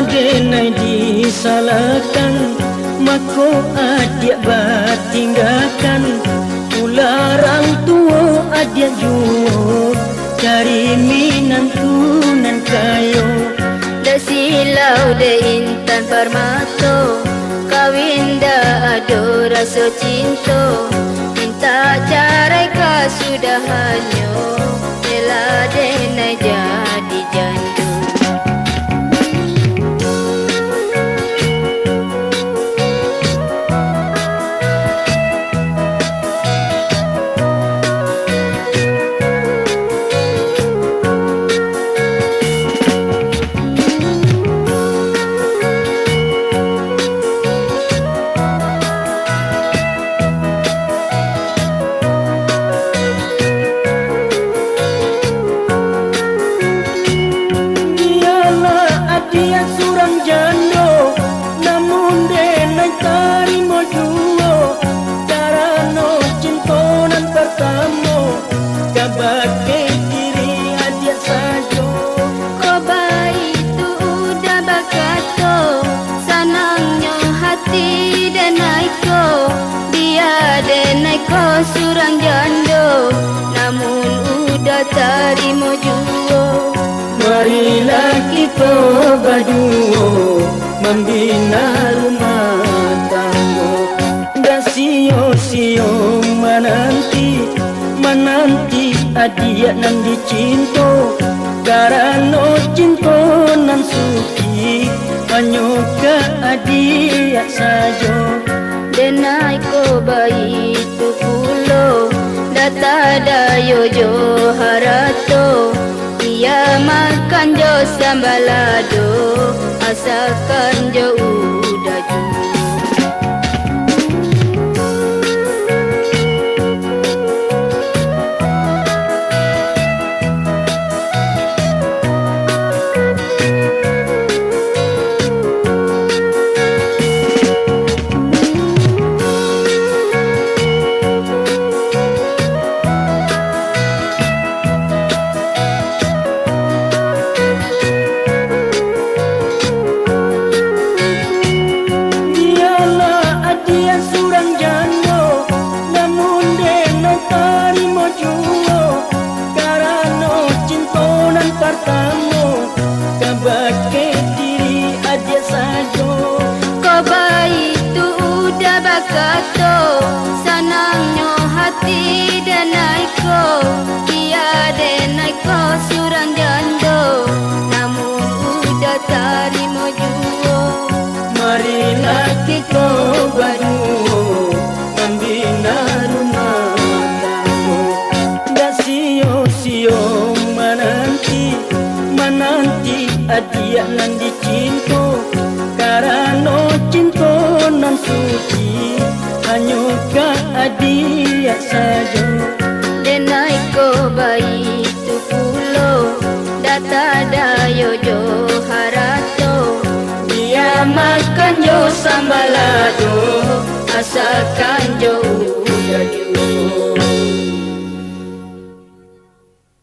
denai disalahkan, mako adik batinggalkan. Ularang tua adik juo, cari minantu nan kayo. Da silau de intan permato, kawin da ado rasa cinta. Minta carai ka sudah hanyo, ela denai jadi jandu. Dia surang jando, namun denai tarimo juo. Karano cintonan pertamo, kabake diri adia sajo. Koba itu udah bakato, sanangnya hati denaiko. Dia denaiko surang jando, namun udah tarimo juo. Marilah kita berduo, membina rumah tangga. Dan sio-sio menanti adia nan dicinto. Karena cinta nan suki, hanya ke adia saja. Denai ko bayi tu pulo, data dayo jo harato. Ia makan jo sambalado, asalkan jo udah jual. Kabake diri adia sajo. Koba itu udah bakato, sanangnya hati denaiko. Dia denaiko surang jando, namun udah tarimo juo. Marilah kita berduo, membina rumah tangga. Dan sio-sio menanti adia nan dicinto. Karena cinta nan suci, hanya ke adia saja. Denai ko bayi tu pulo, data dayo jo harato. Dia makan jo sambalado, asalkan jo